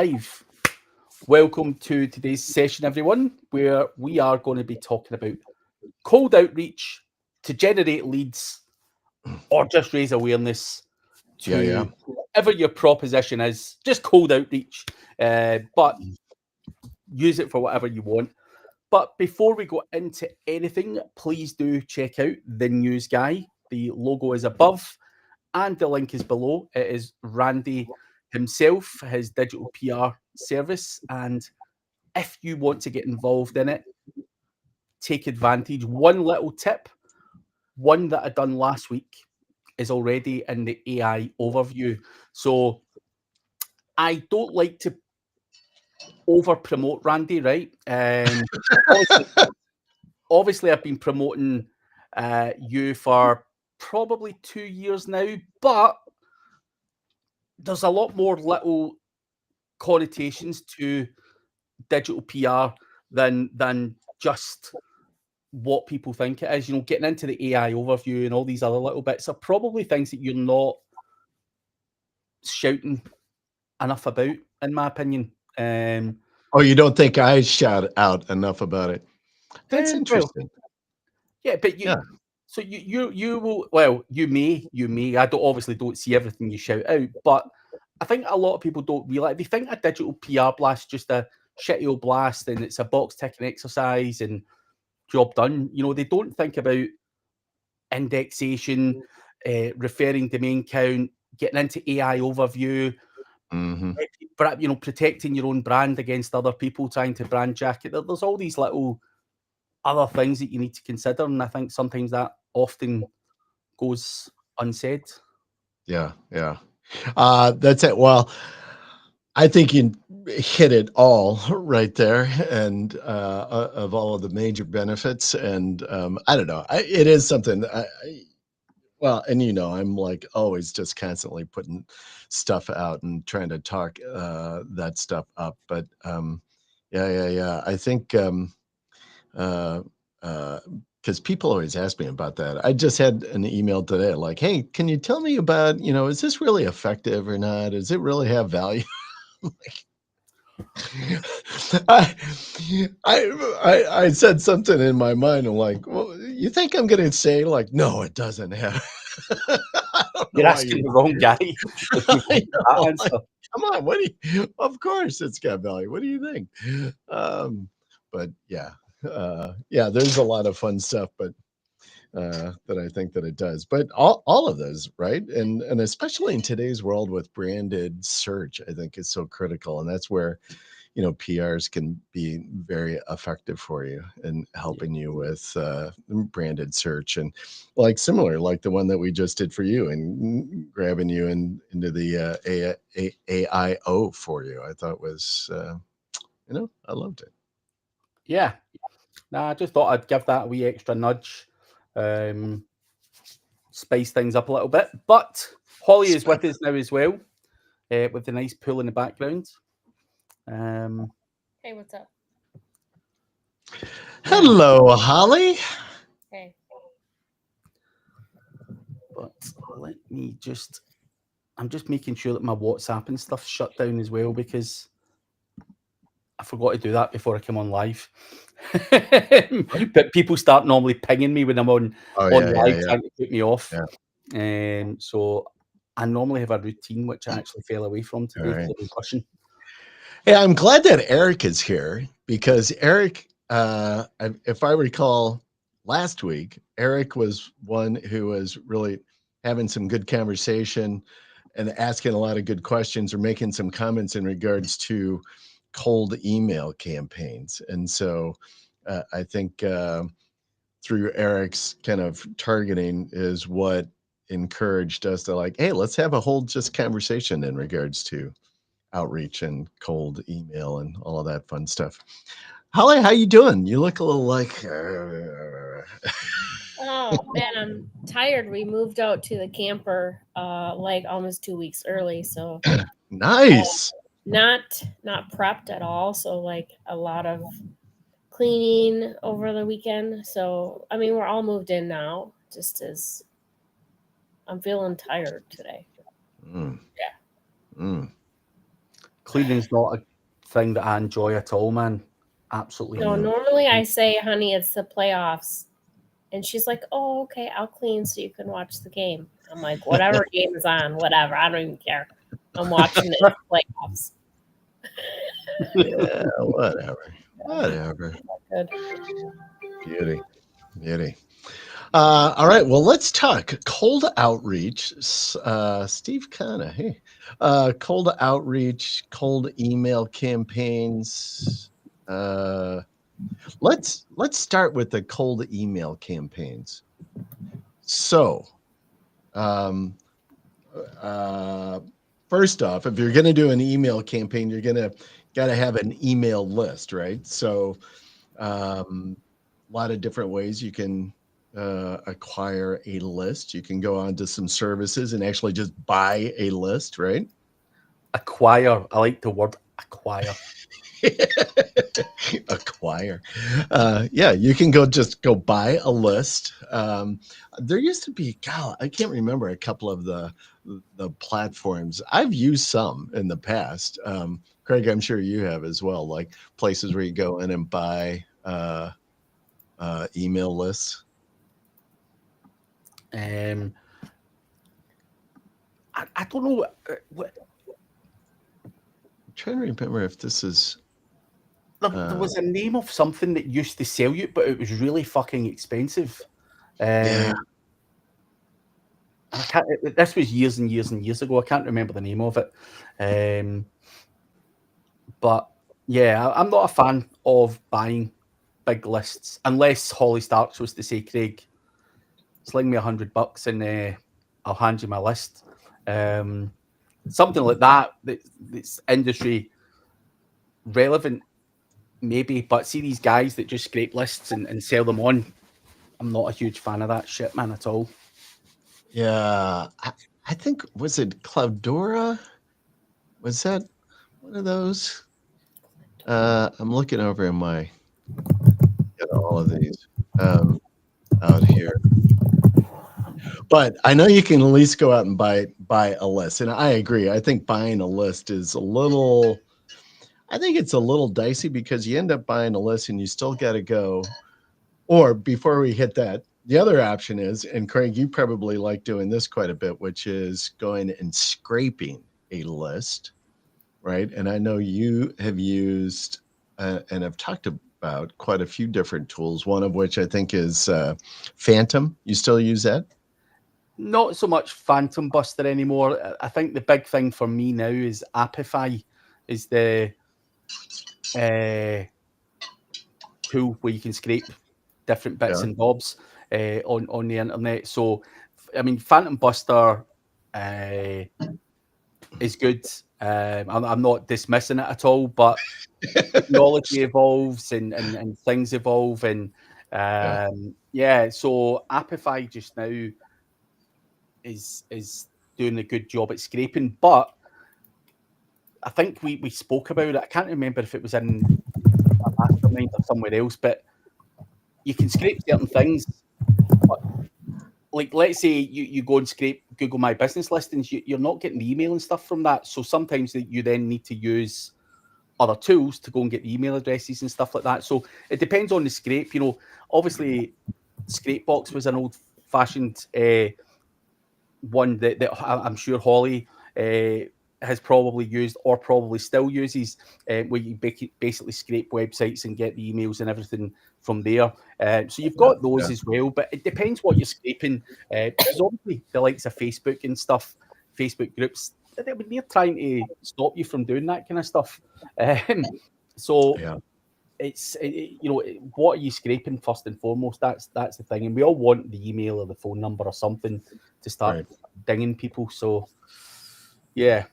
Live. Welcome to today's session, everyone, where we are going to be talking about cold outreach to generate leads or just raise awareness Yeah. to whatever your proposition is. Just cold outreach, but use it for whatever you want. But before we go into anything, please do check out the news guy. The logo is above and the link is below. It is Randy himself, his digital PR service. And if you want to get involved in it, take advantage. One little tip, one that I done last week, is already in the AI overview. So I don't like to over promote Randy, right? Obviously, obviously, I've been promoting you for probably 2 years now, but there's a lot more little connotations to digital PR than just what people think it is. Getting into the AI overview and all these other little bits are probably things that you're not shouting enough about, in my opinion. Oh, you don't think I shout out enough about it? That's Well, interesting. yeah, but Yeah. so you will. Well, you may. I don't see everything you shout out, but I think a lot of people don't realize. They think a digital PR blast is just a shitty old blast and it's a box ticking exercise and job done. They don't think about indexation, referring domain count, getting into AI overview, Hmm. protecting your own brand against other people trying to brand jack it. There's all these little other things that you need to consider, and I think sometimes that often goes unsaid. Yeah. That's it. Well, I think you hit it all right there, and of all of the major benefits. And I don't know. It is something. Well, and I'm like always just constantly putting stuff out and trying to talk that stuff up. But yeah. I think uh, because people always ask me about that. I just had an email today, like, "Hey, can you tell me about is this really effective or not? Does it really have value?" Like, I, I said something in my mind. I'm like, well, you think I'm gonna say like, no, it doesn't have. I don't know You're why asking you. the wrong guy if you I want that know, like, answer. come on, what do you? Of course, it's got value. What do you think? But yeah, there's a lot of fun stuff, but that I think that it does. But all of those, right? And especially in today's world with branded search, I think is so critical, and that's where PRs can be very effective for you in Yeah. helping you with branded search and like similar, like the one that we just did for you and grabbing you into the AIO for you. I thought was, I loved it. Yeah. Nah, I just thought I'd give that a wee extra nudge, um, spice things up a little bit. But Holly is with us now as well, with the nice pool in the background. Um, Hey, what's up? yeah, Hello, Holly. Hey. but let me just. I'm just making sure that my WhatsApp and stuff shut down as well because I forgot to do that before I came on live. But people start normally pinging me when I'm Oh on yeah, yeah, live yeah, trying to put me off. yeah. So I normally have a routine which I actually fell away from All today because right. I've been pushing. Hey, I'm glad that Eric is here because Eric, if I recall last week, Eric was one who was really having some good conversation and asking a lot of good questions or making some comments in regards to cold email campaigns. And so I think through Eric's kind of targeting is what encouraged us to like, hey, let's have a whole just conversation in regards to outreach and cold email and all of that fun stuff. Holly, how you doing? You look a little like Oh man, I'm tired. We moved out to the camper like almost 2 weeks early, so nice. not prepped at all. So like a lot of cleaning over the weekend. So I mean, we're all moved in now. Just as I'm feeling tired today. Mm, Yeah. mm. cleaning's not a thing that I enjoy at all, man. Absolutely. No, normally I say, honey, it's the playoffs. And she's like, oh, okay, I'll clean so you can watch the game. I'm like, whatever game is on, whatever. I don't even care. I'm watching the playoffs. Yeah, whatever. Good. Beauty. All right, well, let's talk cold outreach. Steve Kana, hey. Cold outreach, cold email campaigns. Let's start with the cold email campaigns. So, first off, if you're going to do an email campaign, you're got to have an email list, right? So, a lot of different ways you can acquire a list. You can go on to some services and actually just buy a list, right? Acquire. I like the word acquire. Acquire. Yeah, you can go buy a list. There used to be, God, I can't remember a couple of the platforms. I've used some in the past. Craig, I'm sure you have as well, like places where you go in and buy email lists. I don't know what. I'm trying to remember if this is. There was a name of something that used to sell you, but it was really fucking expensive. Yeah. This was years and years and years ago. I can't remember the name of it. But yeah, I'm not a fan of buying big lists unless Holly Starks was to say, Craig, sling me $100 and I'll hand you my list. Something like that that's industry relevant, maybe. But see these guys that just scrape lists and sell them on. I'm not a huge fan of that shit, man, at all. Yeah, I think, was it Cloudora? Was that one of those? I'm looking over in my at all of these out here. But I know you can at least go out and buy a list. And I agree. I think buying a list is a little dicey because you end up buying a list and you still got to go. Or before we hit that, the other option is, and Craig, you probably like doing this quite a bit, which is going and scraping a list, right? And I know you have used and have talked about quite a few different tools, one of which I think is Phantom. You still use that? Not so much Phantom Buster anymore. I think the big thing for me now is Apify is the tool where you can scrape different bits and bobs on the internet. So, I mean, Phantom Buster is good. I'm not dismissing it at all, but technology evolves and things evolve. And so Apify just now is doing a good job at scraping. But I think we spoke about it. I can't remember if it was in a mastermind or somewhere else, but you can scrape certain things. But like, let's say you go and scrape Google My Business listings, you're not getting the email and stuff from that. So sometimes you then need to use other tools to go and get the email addresses and stuff like that. So it depends on the scrape. You know, obviously, Scrapebox was an old-fashioned one that I'm sure Holly has probably used or probably still uses, where you basically scrape websites and get the emails and everything from there. So you've got those as well, but it depends what you're scraping. Because obviously the likes of Facebook and stuff, Facebook groups, they're trying to stop you from doing that kind of stuff. It's what are you scraping first and foremost? That's the thing, and we all want the email or the phone number or something to start dinging people. So yeah,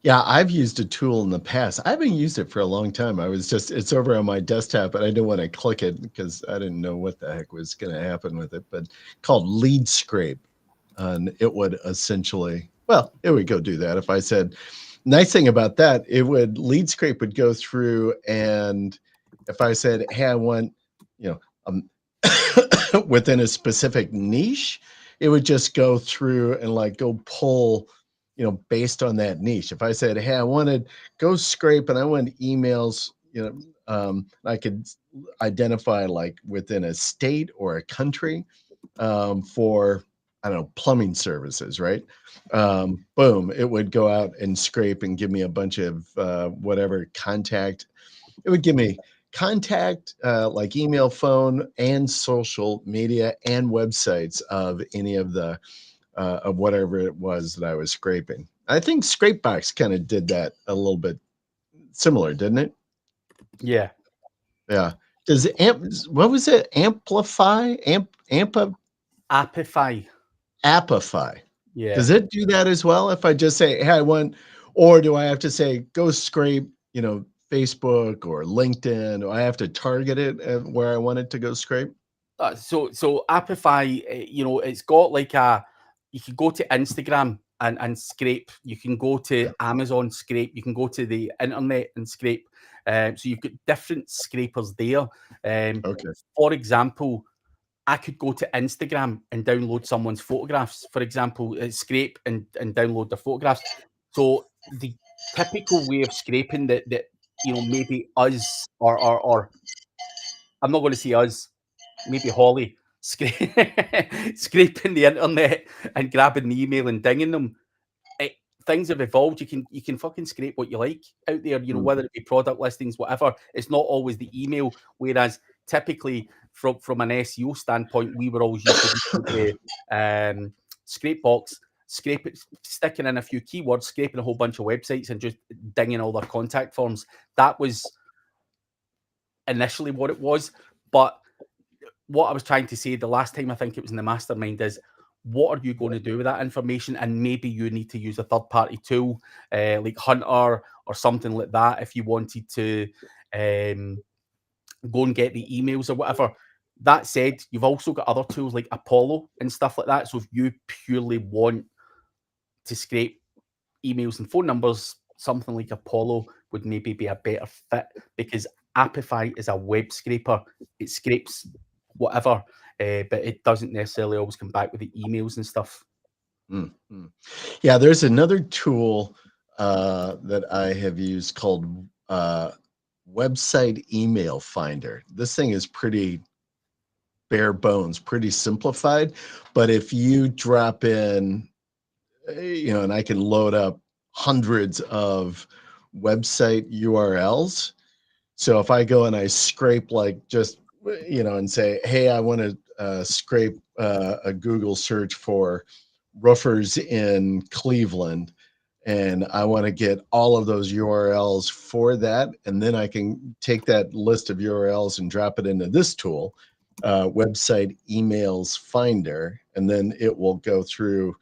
I've used a tool in the past. I haven't used it for a long time. It's over on my desktop, but I didn't want to click it because I didn't know what the heck was going to happen with it. But called Lead Scrape, and it would essentially, it would go do that. If I said, nice thing about that, Lead Scrape would go through, and if I said, hey, I want, within a specific niche, it would just go through and like go pull based on that niche. If I said, hey, I wanted Go Scrape and I want emails, I could identify like within a state or a country for, I don't know, plumbing services, right? Boom, it would go out and scrape and give me a bunch of whatever contact. It would give me contact, like email, phone, and social media and websites of any of the of whatever it was that I was scraping. I think Scrapebox kind of did that a little bit similar, didn't it? Yeah. Yeah. Does what was it? Amplify? Apify. Appify. Yeah. Does it do that as well? If I just say, hey, I want, or do I have to say, go scrape, Facebook or LinkedIn? Do I have to target it at where I want it to go scrape? So Apify, it's got like you can go to Instagram and scrape. You can go to Amazon scrape. You can go to the internet and scrape. So you've got different scrapers there. Okay. For example, I could go to Instagram and download someone's photographs, for example, scrape and download their photographs. So the typical way of scraping that maybe us or I'm not going to say us, maybe Holly scraping the internet and grabbing the email and dinging them. Things have evolved. You can fucking scrape what you like out there, whether it be product listings, whatever. It's not always the email. Whereas typically from an SEO standpoint, we were always used to the Scrapebox, scrape it, sticking in a few keywords, scraping a whole bunch of websites and just dinging all their contact forms. That was initially what it was. But what I was trying to say the last time, I think it was in the mastermind, is what are you going to do with that information? And maybe you need to use a third-party tool like Hunter or something like that if you wanted to go and get the emails or whatever. That said, you've also got other tools like Apollo and stuff like that. So if you purely want to scrape emails and phone numbers, something like Apollo would maybe be a better fit, because Apify is a web scraper. It scrapes whatever, but it doesn't necessarily always come back with the emails and stuff. Mm-hmm. Yeah, there's another tool that I have used called Website Email Finder. This thing is pretty bare bones, pretty simplified, but if you drop in, and I can load up hundreds of website URLs. So if I go and I scrape like just, and say, hey, I want to scrape a Google search for roofers in Cleveland, and I want to get all of those URLs for that, and then I can take that list of URLs and drop it into this tool, Website Emails Finder, and then it will go through,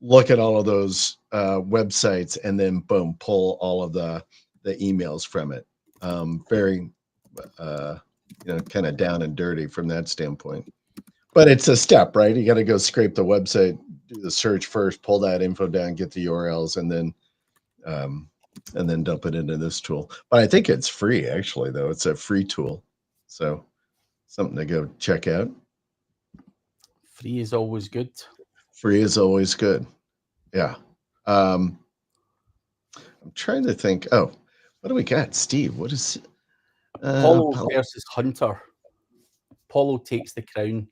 look at all of those websites, and then boom, pull all of the emails from it. Very kind of down and dirty from that standpoint. But it's a step, right? You got to go scrape the website, do the search first, pull that info down, get the URLs, and then dump it into this tool. But I think it's free, actually, though. It's a free tool. So something to go check out. Free is always good. Free is always good. Yeah. I'm trying to think. Oh, what do we got? Steve, what is Apollo versus Hunter? Apollo takes the crown.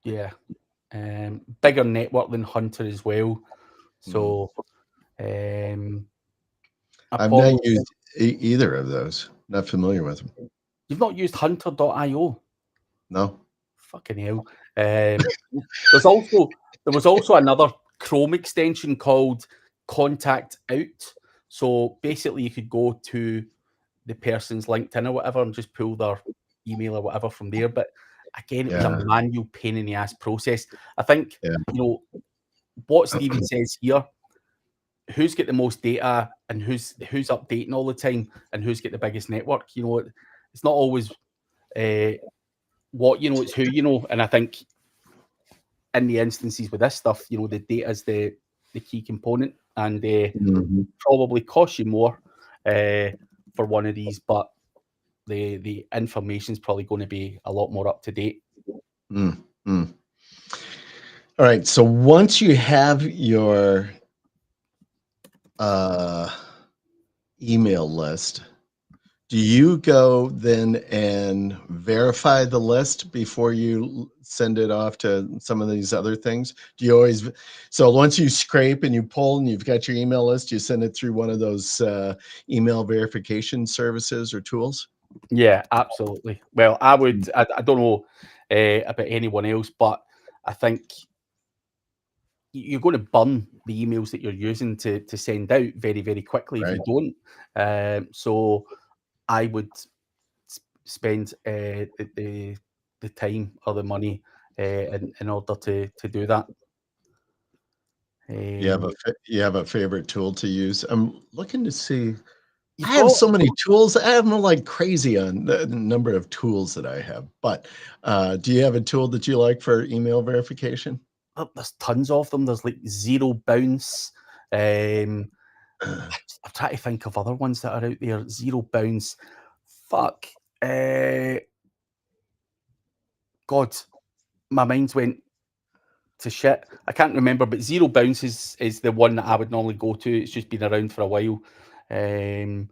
Yeah. Bigger network than Hunter as well. So I've not used either of those. Not familiar with them. You've not used hunter.io? No. Fucking hell. There was also another Chrome extension called Contact Out. So basically you could go to the person's LinkedIn or whatever and just pull their email or whatever from there. But again, it was a manual pain in the ass process. I think, what Stephen says here, who's got the most data and who's updating all the time and who's got the biggest network, it's not always what it's who, and I think in the instances with this stuff, the data is the key component, and probably cost you more for one of these, but the information is probably going to be a lot more up to date. All right. So once you have your email list, do you go then and verify the list before you send it off to some of these other things? Do you always, so once you scrape and you pull and you've got your email list, you send it through one of those email verification services or tools? Yeah, absolutely. Well, I would. I don't know about anyone else, but I think you're going to burn the emails that you're using to send out very, very quickly if Right. you don't. So I would spend the time or the money in order to do that. You have a favorite tool to use? I'm looking to see. You've I have got so many tools. I'm like crazy on the number of tools that I have. But do you have a tool that you like for email verification? there's tons of them. There's like Zero Bounce. I'm trying to think of other ones that are out there. Zero Bounce. Fuck. God, my mind's went to shit. I can't remember, but Zero Bounce is the one that I would normally go to. It's just been around for a while. And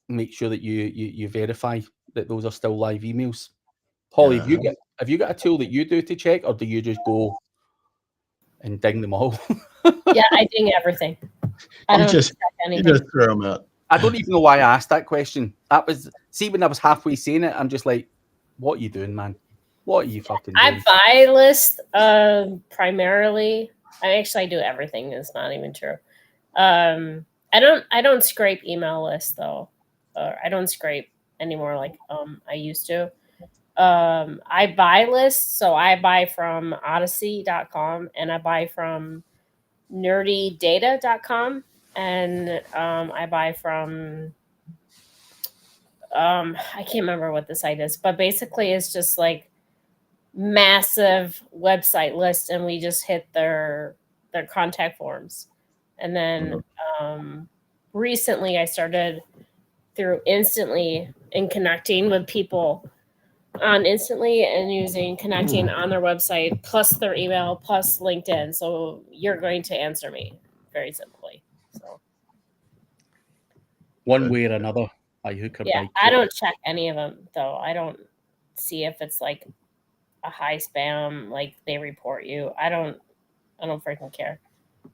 make sure that you verify that those are still live emails. Holly, Yeah. have you got a tool that you do to check, or do you just go and ding them all? Yeah, I ding everything. I You don't just check you anything. just throw them out. I don't even know why I asked that question. That was, see, when I was halfway saying it, I'm just like, what are you doing, man? What are you fucking doing? I buy list primarily. I do everything. It's not even true. I don't scrape email lists though. I don't scrape anymore like I used to. I buy lists, so I buy from odyssey.com and I buy from nerdydata.com and I buy from I can't remember what the site is, but basically it's just like massive website list and we just hit their contact forms. And then recently I started through Instantly and connecting with people on Instantly and using connecting on their website plus their email plus LinkedIn. So you're going to answer me very simply. So One way or another, I hook or yeah, by I crook. don't check any of them though. I don't see if it's like a high spam, like they report you. I don't freaking care.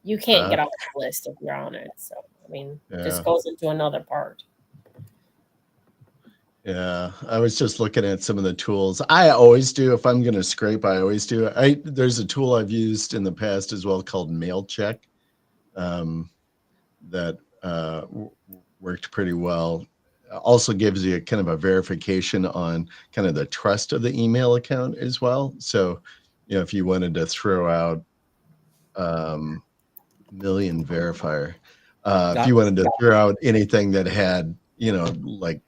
You can't get off the list if you're on it. So I mean, it just goes into another part. Yeah, I was just looking at some of the tools. I always do if I'm going to scrape. I always do. There's a tool I've used in the past as well called MailCheck that worked pretty well. Also gives you kind of a verification on kind of the trust of the email account as well. So, if you wanted to throw out Million Verifier, if you wanted to throw out anything that had, like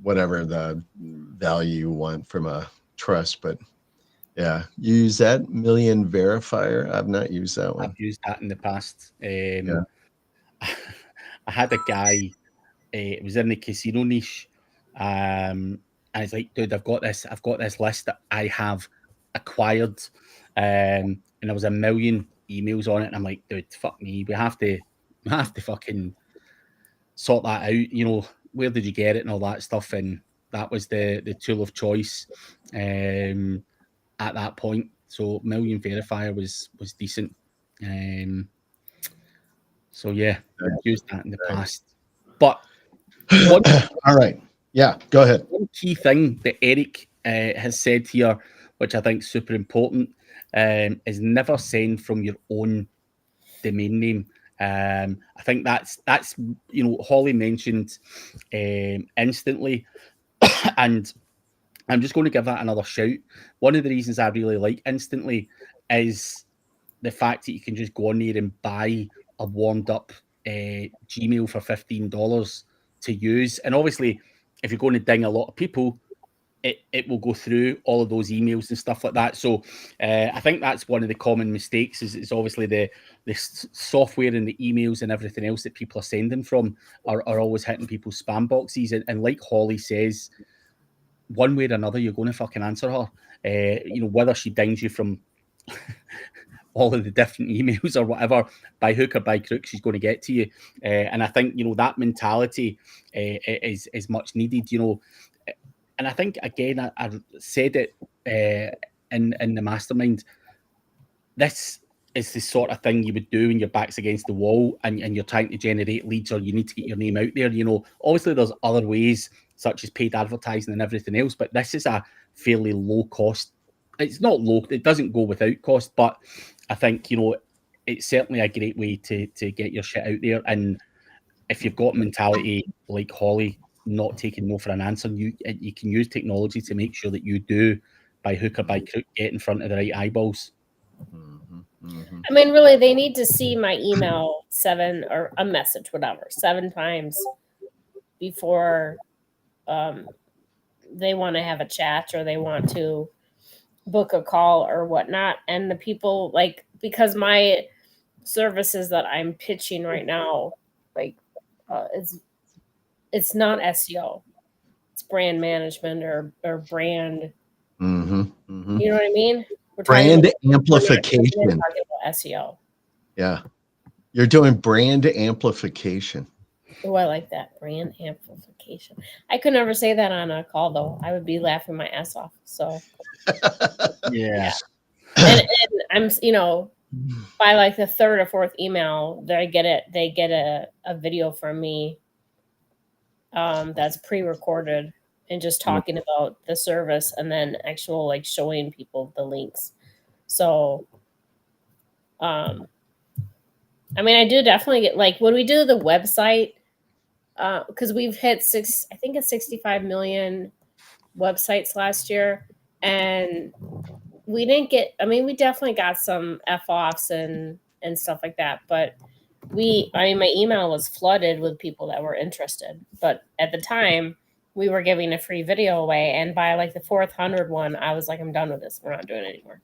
whatever the value you want from a trust, but yeah, you use that Million Verifier. I've not used that one. I've used that in the past. I had a guy, it was in the casino niche, and it's like, dude, I've got this list that I have acquired, and there was a million emails on it, and I'm like, dude, fuck me, we have to fucking sort that out. Where did you get it and all that stuff, and that was the tool of choice at that point. So Million Verifier was decent. So yeah, I've used that in the past. But all right, yeah, go ahead. One key thing that Eric has said here, which I think is super important, is never send from your own domain name. I think that's Holly mentioned Instantly, and I'm just going to give that another shout. One of the reasons I really like Instantly is the fact that you can just go on there and buy a warmed up Gmail for $15 to use. And obviously, if you're going to ding a lot of people, it will go through all of those emails and stuff like that. So I think that's one of the common mistakes is obviously the software and the emails and everything else that people are sending from are always hitting people's spam boxes. And like Holly says, one way or another, you're going to fucking answer her. You know, whether she dings you from all of the different emails or whatever, by hook or by crook, she's going to get to you. And I think, you know, that mentality is much needed, you know. And I think, again, I said it in the mastermind, this is the sort of thing you would do when your back's against the wall and you're trying to generate leads, or you need to get your name out there. You know, obviously there's other ways, such as paid advertising and everything else, but this is a fairly low cost. It's not low, it doesn't go without cost, but I think, you know, it's certainly a great way to get your shit out there. And if you've got mentality like Holly, not taking no for an answer, you can use technology to make sure that you do, by hook or by crook, get in front of the right eyeballs. I mean, really, they need to see my email 7 or a message, whatever, 7 times before they want to have a chat or they want to book a call or whatnot. And the people, like, because my services that I'm pitching right now, like, it's not SEO, it's brand management or brand. You know what I mean? Brand amplification. We're talking about SEO. Yeah. You're doing brand amplification. Oh, I like that. Brand amplification. I could never say that on a call, though. I would be laughing my ass off. So, yeah. And I'm, you know, by like the 3rd or 4th email, they get a video from me that's pre-recorded and just talking about the service, and then actual like showing people the links. So, I mean, I do definitely get, like, when we do the website, because we've hit 65 million websites last year, and we didn't get, I mean, we definitely got some F-offs and stuff like that, but my email was flooded with people that were interested. But at the time, we were giving a free video away, and by like the 400 one, I was like, I'm done with this. We're not doing it anymore.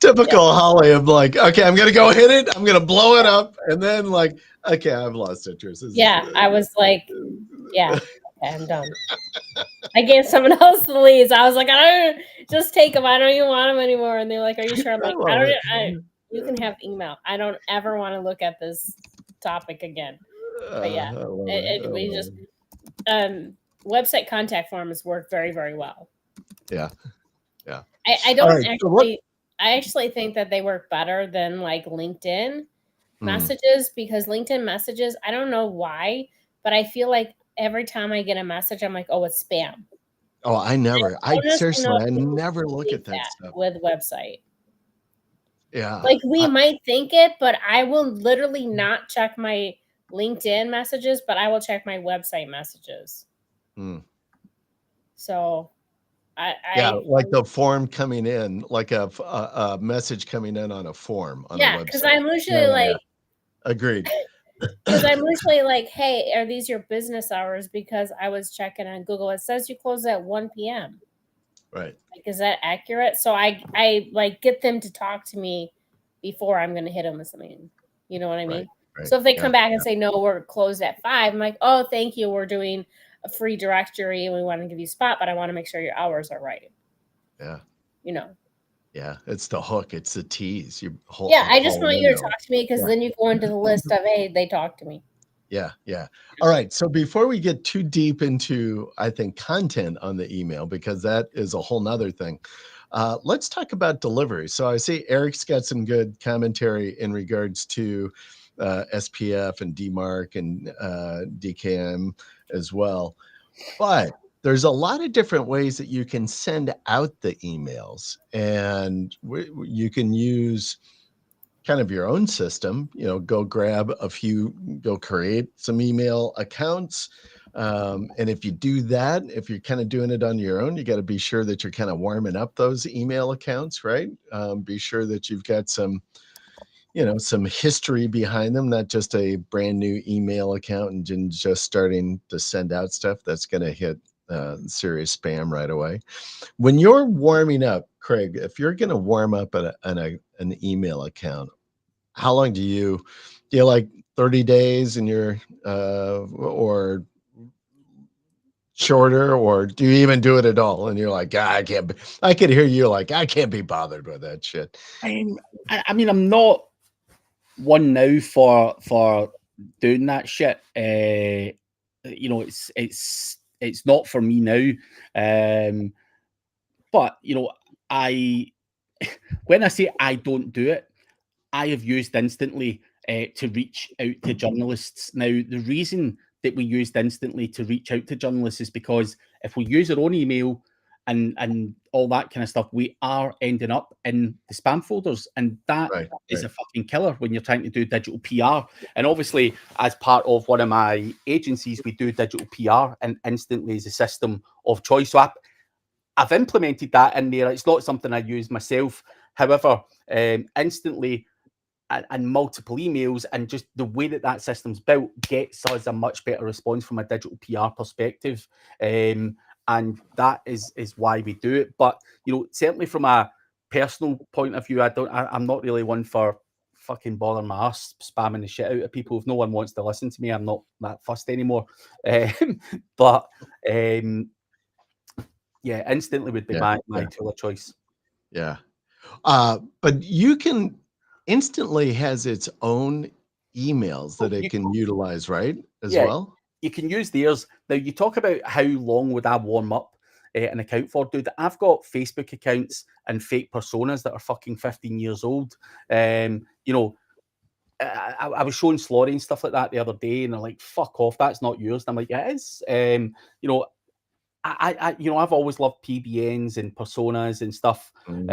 Typical Holly. I'm like, okay, I'm gonna go hit it. I'm gonna blow it up, and then like, okay, I've lost interest. I was like, yeah, okay, I'm done. I gave someone else the leads. I was like, I don't, just take them. I don't even want them anymore. And they're like, are you sure? I'm like, you can have email. I don't ever want to look at this topic again. But yeah, we just website contact forms work very, very well. Yeah. I don't actually. I actually think that they work better than like LinkedIn messages, because LinkedIn messages, I don't know why, but I feel like every time I get a message, I'm like, oh, it's spam. Oh, I never look at that stuff with website. Yeah. Like we might think it, but I will literally not check my LinkedIn messages, but I will check my website messages. So like the form coming in, like a message coming in on a form on a website. Because I'm usually like, agreed. Because I'm usually like, hey, are these your business hours? Because I was checking on Google, it says you close at 1 p.m. Right. Like, is that accurate? So I like get them to talk to me before I'm going to hit them with something. You know what I mean? Right. So if they come back and say, no, we're closed at 5, I'm like, oh, thank you. We're doing a free directory and we want to give you a spot, but I want to make sure your hours are right. Yeah. You know? Yeah. It's the hook. It's the tease. I just want you to talk to me, because then you go into the list of, hey, they talk to me. Yeah. All right. So before we get too deep into, I think, content on the email, because that is a whole nother thing, let's talk about delivery. So I see Eric's got some good commentary in regards to SPF and DMARC and DKIM as well. But there's a lot of different ways that you can send out the emails, and you can use kind of your own system, go grab go create some email accounts. And if you do that, if you're kind of doing it on your own, you got to be sure that you're kind of warming up those email accounts, right? Be sure that you've got some history behind them, not just a brand new email account and just starting to send out stuff that's going to hit serious spam right away. When you're warming up, Craig, if you're going to warm up an email account, how long do you like 30 days in your or shorter, or do you even do it at all? And you're like, I can't be, I could hear you like, I can't be bothered with that shit. I mean, I'm not one now for doing that shit. You know, it's not for me now. But you know, when I say I don't do it, I have used Instantly to reach out to journalists. Now, the reason that we used Instantly to reach out to journalists is because if we use our own email and all that kind of stuff, we are ending up in the spam folders, and that is a fucking killer when you're trying to do digital PR. And obviously, as part of one of my agencies, we do digital PR, and Instantly is a system of choice. So I've implemented that in there. It's not something I use myself. However, Instantly and multiple emails and just the way that system's built gets us a much better response from a digital PR perspective. And that is why we do it. But, you know, certainly from a personal point of view, I'm not really one for fucking bothering my ass spamming the shit out of people. If no one wants to listen to me, I'm not that fussed anymore. But yeah, Instantly would be my tool of choice. Yeah. But you can, Instantly has its own emails that it can utilize, right? As well? You can use theirs. Now, you talk about how long would I warm up an account for, dude. I've got Facebook accounts and fake personas that are fucking 15 years old. You know, I was showing Slaughter and stuff like that the other day, and they're like, fuck off, that's not yours. And I'm like, yeah, it is. You know, I've always loved PBNs and personas and stuff. From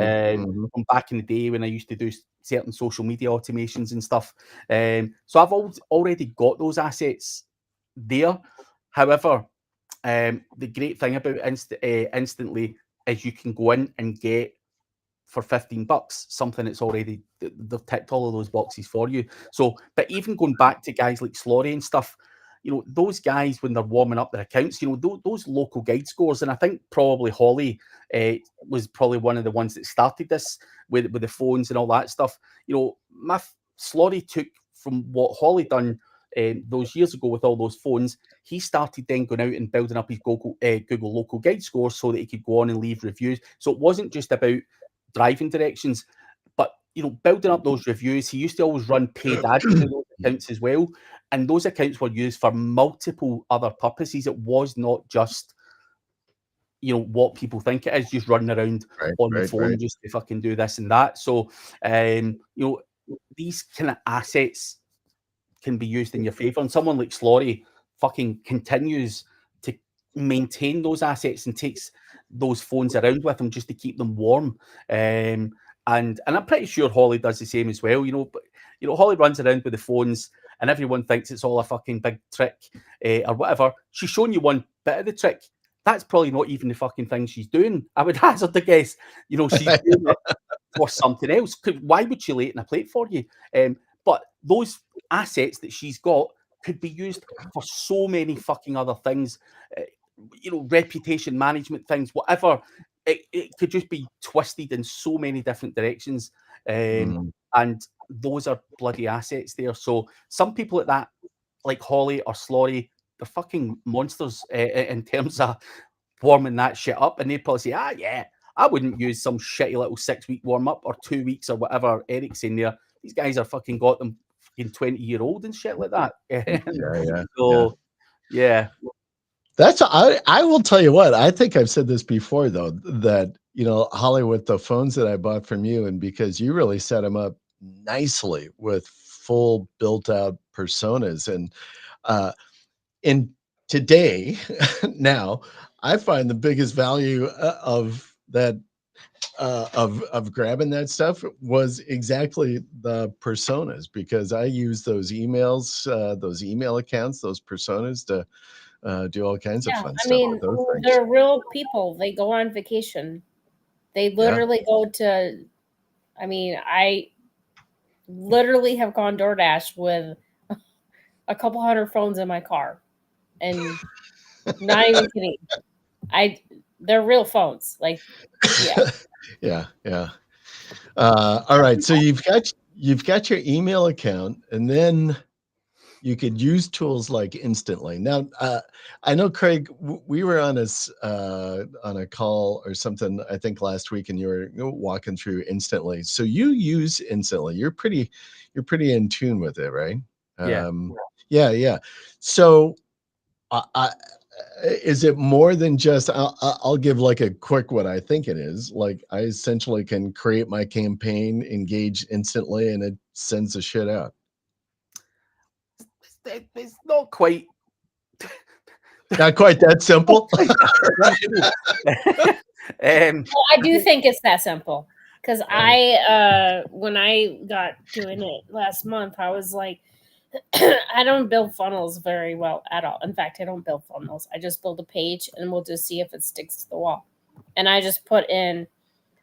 back in the day when I used to do certain social media automations and stuff. So I've already got those assets there. However, the great thing about Instantly is you can go in and get for $15 something that's already, they've ticked all of those boxes for you. So, but even going back to guys like Slaughter and stuff, you know, those guys, when they're warming up their accounts, you know, those local guide scores, and I think probably Holly was probably one of the ones that started this with the phones and all that stuff. You know, my Slaughter took from what Holly done those years ago with all those phones. He started then going out and building up his Google local guide scores so that he could go on and leave reviews. So it wasn't just about driving directions, but, you know, building up those reviews. He used to always run paid ads to those accounts as well. And those accounts were used for multiple other purposes. It was not just, you know, what people think it is, just running around on the phone just to fucking do this and that. So, you know, these kind of assets can be used in your favor. And someone like Slaughter fucking continues to maintain those assets and takes those phones around with him just to keep them warm. And I'm pretty sure Holly does the same as well. You know, but you know, Holly runs around with the phones and everyone thinks it's all a fucking big trick or whatever. She's shown you one bit of the trick. That's probably not even the fucking thing she's doing. I would hazard to guess, you know, she's doing it for something else. Why would she lay it in a plate for you? But those assets that she's got could be used for so many fucking other things, you know, reputation management things, whatever. It could just be twisted in so many different directions. And those are bloody assets there. So some people at that, like Holly or Slaughter, they're fucking monsters in terms of warming that shit up. And they'd probably say, yeah, I wouldn't use some shitty little 6-week warm up or 2 weeks or whatever Eric's in there. These guys are fucking got them fucking 20-year-old and shit like that. Yeah. That's, I will tell you what, I think I've said this before though, that, you know, Holly, with the phones that I bought from you, and because you really set them up nicely with full built out personas, and in today now I find the biggest value of that of grabbing that stuff was exactly the personas, because I use those emails, those email accounts, those personas to do all kinds of fun stuff. I mean, they're real people. They go on vacation. They literally go to, I mean, I literally have gone DoorDash with a couple hundred phones in my car, and not even kidding. They're real phones. Like, yeah. All right. So you've got your email account, and then you could use tools like Instantly. Now, I know, Craig, we were on a call or something, I think last week, and you were walking through Instantly. So you use Instantly. You're pretty in tune with it, right? Yeah. Yeah. So, is it more than just? I'll give like a quick what I think it is. Like I essentially can create my campaign, engage instantly, and it sends the shit out. It's not quite. Not quite that simple. Well, I do think it's that simple because when I got doing it last month, I was like, I don't build funnels very well at all. In fact, I don't build funnels. I just build a page and we'll just see if it sticks to the wall. And I just put in,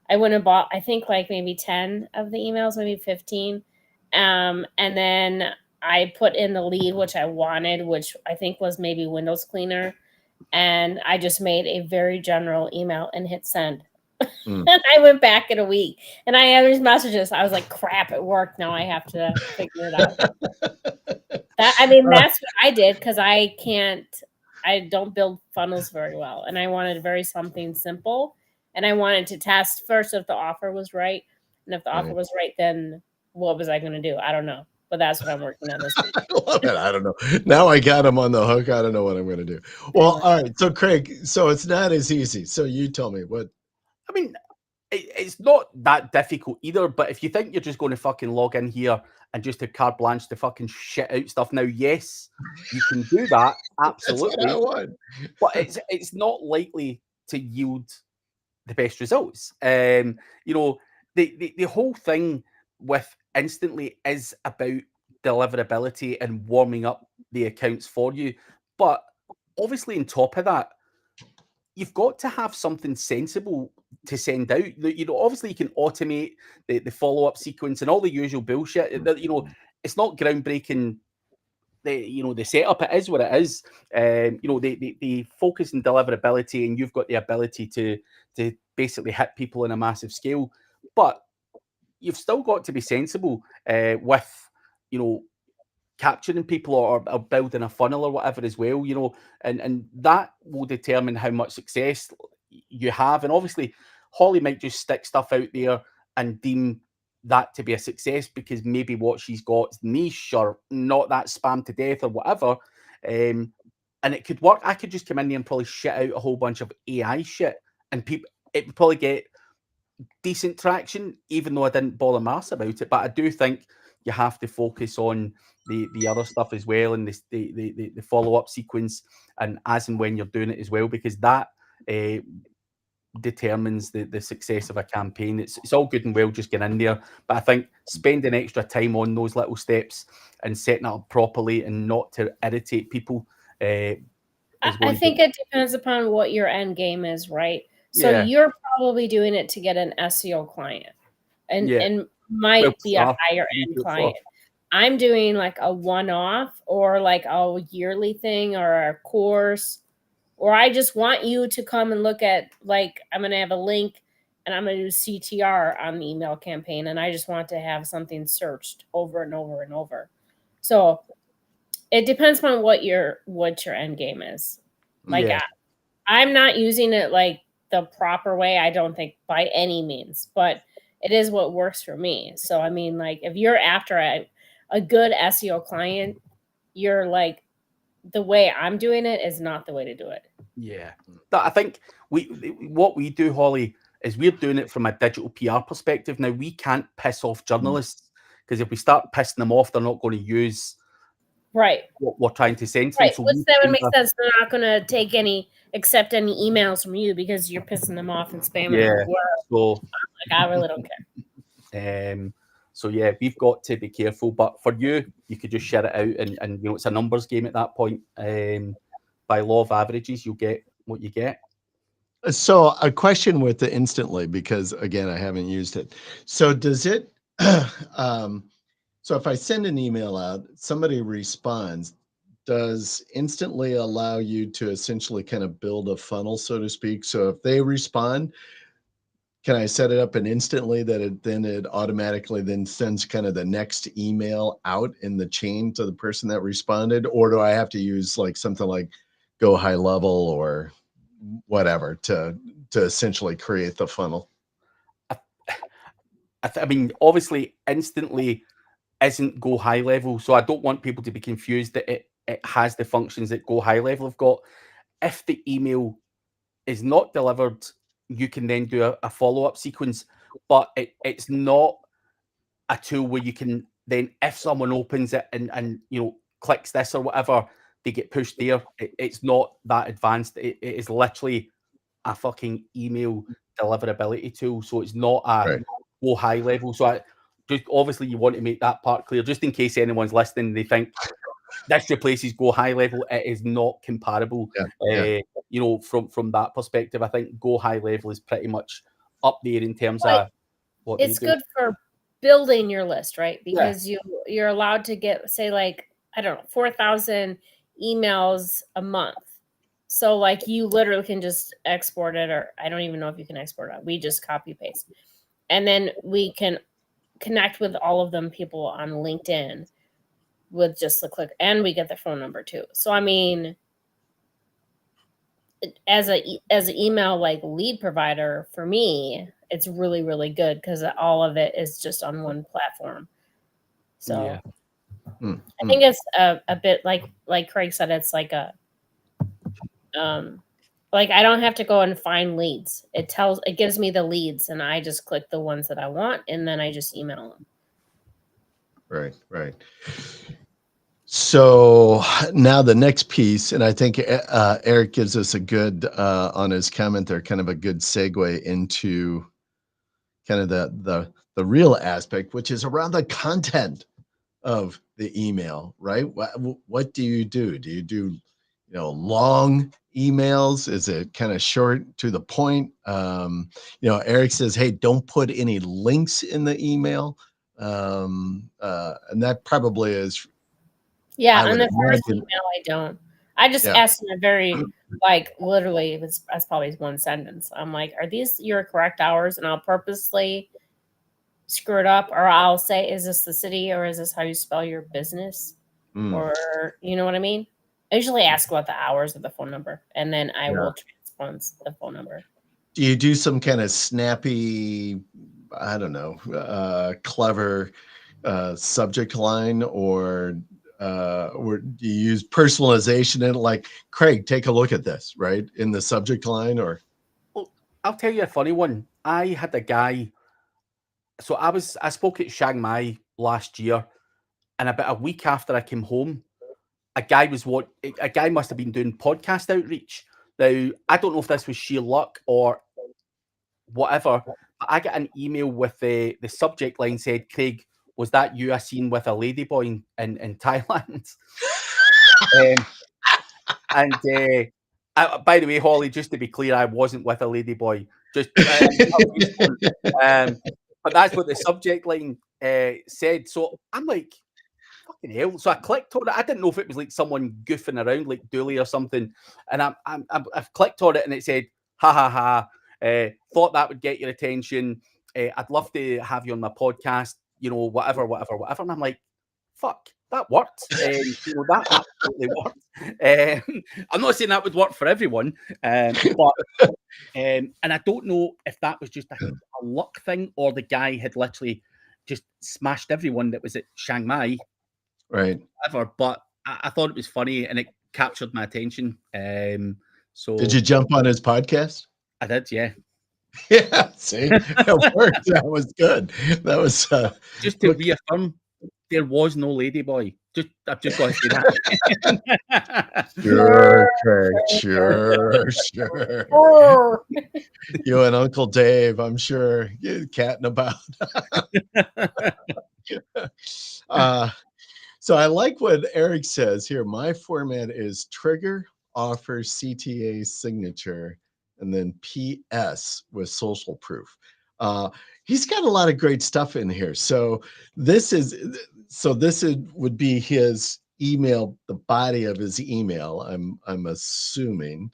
I went and bought, I think like maybe 10 of the emails, maybe 15. And then I put in the lead, which I wanted, which I think was maybe Windows Cleaner. And I just made a very general email and hit send. And I went back in a week and I had these messages. I was like, crap, it worked. Now I have to figure it out. That's what I did because I don't build funnels very well. And I wanted something simple. And I wanted to test first if the offer was right. And if the offer was right, then what was I going to do? I don't know. But that's what I'm working on this week. I love it. I don't know. Now I got him on the hook. I don't know what I'm going to do. Well, all right. So, Craig, so it's not as easy. So you tell me what. I mean, it's not that difficult either, but if you think you're just going to fucking log in here and just have carte blanche to fucking shit out stuff now, yes, you can do that. Absolutely. That's what I want. But it's not likely to yield the best results. You know, the whole thing with Instantly is about deliverability and warming up the accounts for you. But obviously, on top of that, you've got to have something sensible to send out. You know, obviously you can automate the follow-up sequence and all the usual bullshit. You know, it's not groundbreaking. The setup, it is what it is. You know, the focus on deliverability, and you've got the ability to basically hit people on a massive scale. But you've still got to be sensible with, you know, capturing people or building a funnel or whatever as well, you know, and that will determine how much success you have. And obviously, Holly might just stick stuff out there and deem that to be a success because maybe what she's got is niche or not that spam to death or whatever. And it could work. I could just come in there and probably shit out a whole bunch of AI shit, and it would probably get decent traction, even though I didn't bother mass about it. But I do think you have to focus on the other stuff as well, and the follow-up sequence, and as and when you're doing it as well, because that determines the success of a campaign. It's all good and well just getting in there, but I think spending extra time on those little steps and setting it up properly and not to irritate people. I think it depends upon what your end game is, right? So Yeah. you're probably doing it to get an SEO client, and might be a higher end client. I'm doing like a one-off or like a yearly thing or a course, or I just want you to come and look at, like, I'm going to have a link and I'm going to do CTR on the email campaign. And I just want to have something searched over and over and over. So it depends on what your end game is. Like, I'm not using it like the proper way, I don't think, by any means, but it is what works for me. So, I mean, like, if you're after a good SEO client, you're like, the way I'm doing it is not the way to do it. Yeah. I think what we do, Holly, is we're doing it from a digital PR perspective. Now, we can't piss off journalists because if we start pissing them off, they're not going to use what we're trying to send to them. So which then would make sense. They're not going to accept any emails from you because you're pissing them off and spamming them. So I really don't care. So yeah, we've got to be careful. But for you could just share it out, and you know, it's a numbers game at that point. By law of averages, you'll get what you get. So a question with the Instantly, because again, I haven't used it. So does it? So if I send an email out, somebody responds. Does Instantly allow you to essentially kind of build a funnel, so to speak? So if they respond, can I set it up and instantly that it automatically then sends kind of the next email out in the chain to the person that responded? Or do I have to use like something like Go High Level or whatever to essentially create the funnel? I mean, obviously, instantly isn't Go High Level, so I don't want people to be confused that it has the functions that Go High Level have got. If the email is not delivered, you can then do a follow-up sequence, but it's not a tool where you can then, if someone opens it and clicks this or whatever, they get pushed there. It's not that advanced. It is literally a fucking email deliverability tool, so it's not a Go High Level. So just obviously you want to make that part clear, just in case anyone's listening, they think this replaces Go High Level. It is not comparable. From that perspective, I think Go High Level is pretty much up there in terms of what it's good for building your list, right? Because you're allowed to get, say, like, I don't know, 4,000 emails a month. So like you literally can just export it, or I don't even know if you can export it. We just copy paste. And then we can connect with all of them people on LinkedIn with just the click, and we get their phone number too. So I mean, as an email like lead provider, for me, it's really, really good because all of it is just on one platform. So I think it's a bit like Craig said, it's like a like I don't have to go and find leads. It gives me the leads and I just click the ones that I want and then I just email them. Right. So now the next piece, and I think Eric gives us a good on his comment there, kind of a good segue into kind of the real aspect, which is around the content of the email, right? What do you do? Do you do long emails? Is it kind of short to the point? Eric says, hey, don't put any links in the email. And that probably is. Yeah, on the first email, I don't. I just asked in a very, literally, it's probably one sentence. I'm like, are these your correct hours? And I'll purposely screw it up, or I'll say, is this the city, or is this how you spell your business? Or, you know what I mean? I usually ask about the hours of the phone number, and then I will transpose the phone number. Do you do some kind of snappy, I don't know, clever subject line, or do you use personalization in, like, Craig, take a look at this, right, in the subject line? Or I'll tell you a funny one. I had a guy. So I spoke at Chiang Mai last year, and about a week after I came home, a guy must have been doing podcast outreach. Now, I don't know if this was sheer luck or whatever, but I got an email with the subject line said, Craig, was that you I seen with a ladyboy in Thailand? By the way, Holly, just to be clear, I wasn't with a ladyboy. But that's what the subject line said. So I'm like, fucking hell. So I clicked on it. I didn't know if it was like someone goofing around, like Dooley or something. And I've clicked on it and it said, ha ha ha. Thought that would get your attention. I'd love to have you on my podcast, whatever. And I'm like, fuck, that worked. That absolutely worked. I'm not saying that would work for everyone, and I don't know if that was just a luck thing or the guy had literally just smashed everyone that was at Chiang Mai. Right. Whatever, but I thought it was funny and it captured my attention. So did you jump on his podcast? I did, yeah. Yeah, see, it worked. That was good. That was just to reaffirm, there was no ladyboy. I've just got to say that. Sure, Craig. Sure. You and Uncle Dave, I'm sure, catting about. So I like what Eric says here. My format is trigger, offer, CTA, signature, and then PS with social proof. He's got a lot of great stuff in here. So this would be his email, the body of his email, I'm assuming.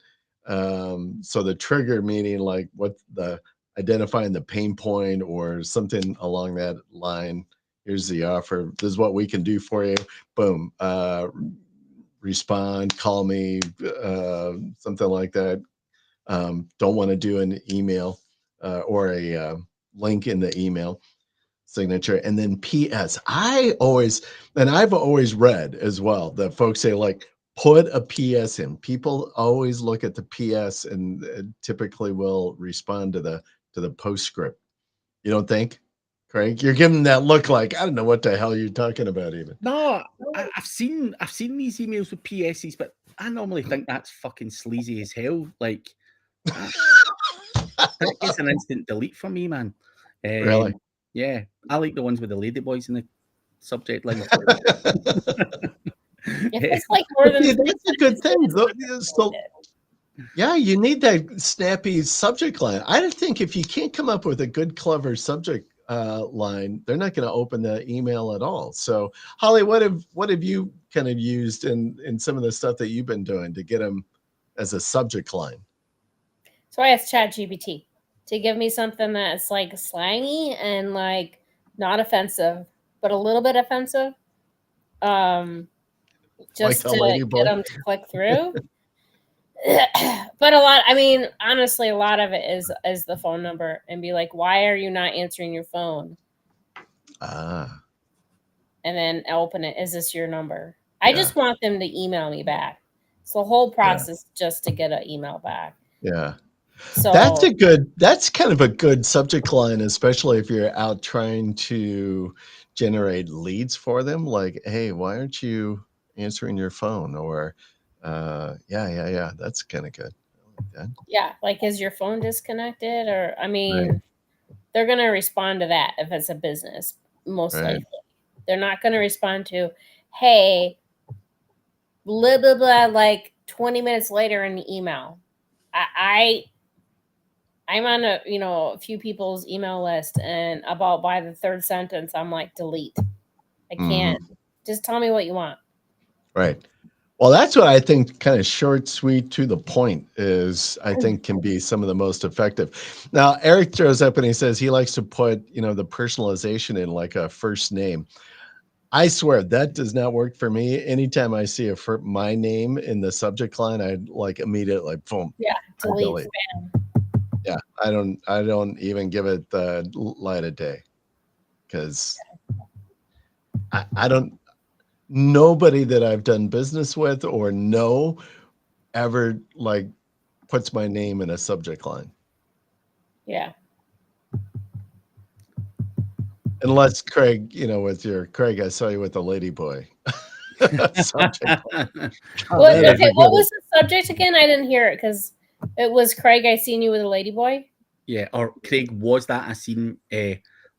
So the trigger meaning like what the identifying the pain point or something along that line. Here's the offer. This is what we can do for you. Boom. Respond, call me, something like that. Don't want to do an email or a link in the email signature. And then PS. I've always read as well that folks say, like, put a PS in. People always look at the PS and typically will respond to the postscript. You don't think, Craig? You're giving that look like, I don't know what the hell you're talking about even. No, I've seen these emails with PSs, but I normally think that's fucking sleazy as hell. Like, that gets an instant delete for me, man. Really? Yeah, I like the ones with the ladyboys in the subject line. If it's like more than That's a good thing. So, yeah, you need that snappy subject line. I think if you can't come up with a good, clever subject line, they're not going to open the email at all. So, Holly, what have you kind of used in some of the stuff that you've been doing to get them as a subject line? So I asked ChatGPT to give me something that's like slangy and like not offensive, but a little bit offensive. Just Like to get them to click through. But honestly, a lot of it is the phone number and be like, why are you not answering your phone? And then open it. Is this your number? I just want them to email me back. It's the whole process just to get an email back. Yeah. So that's kind of a good subject line, especially if you're out trying to generate leads for them. Like, hey, why aren't you answering your phone? Or that's kind of good. Yeah, like, is your phone disconnected? Or they're gonna respond to that if it's a business, most likely. They're not gonna respond to, hey, blah blah blah, like 20 minutes later in the email. I'm on a few people's email list, and about by the third sentence, I'm like, delete. I can't. Just tell me what you want. Right. Well, that's what I think, kind of short, sweet, to the point is, I think, can be some of the most effective. Now, Eric throws up and he says he likes to put, the personalization in like a first name. I swear that does not work for me. Anytime I see my name in the subject line, I like immediately boom. Yeah, delete. Yeah, I don't even give it the light of day, because I don't. Nobody that I've done business with or know ever like puts my name in a subject line. Yeah. Unless Craig, Craig, I saw you with the lady boy. Subject line. What was the subject again? I didn't hear it because it was Craig, I seen you with a lady boy. Yeah, or Craig, was that a scene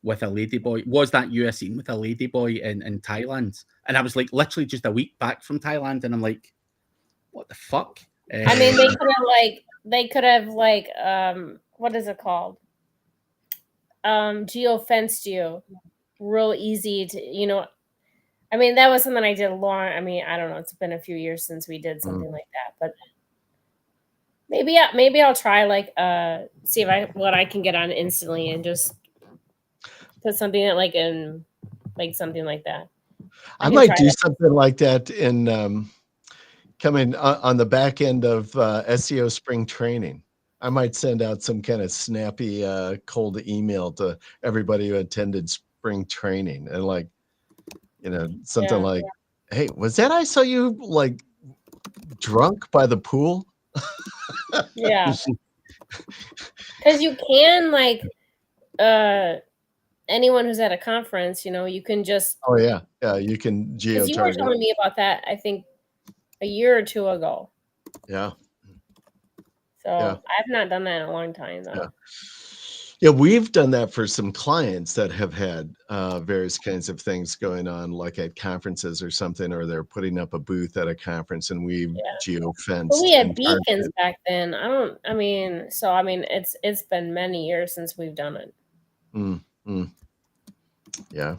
with a lady boy? Was that you a scene with a lady boy in Thailand? And I was like, literally just a week back from Thailand, and I'm like, what the fuck? They could have what is it called? Geo-fenced you real easy to, that was something I did I don't know. It's been a few years since we did something like that, but maybe I'll try see what I can get on instantly and just put something in something like that. I might do something like that in coming on the back end of SEO spring training. I might send out some kind of snappy cold email to everybody who attended spring training and something like, hey, was that I saw you like drunk by the pool? Yeah. Because you can anyone who's at a conference, you can just you can geo-target. You were telling me about that, I think, a year or two ago. Yeah. So I've not done that in a long time, though. Yeah, we've done that for some clients that have had various kinds of things going on, like at conferences or something, or they're putting up a booth at a conference, and we've geo-fenced. But we had beacons back then. It's been many years since we've done it. Yeah.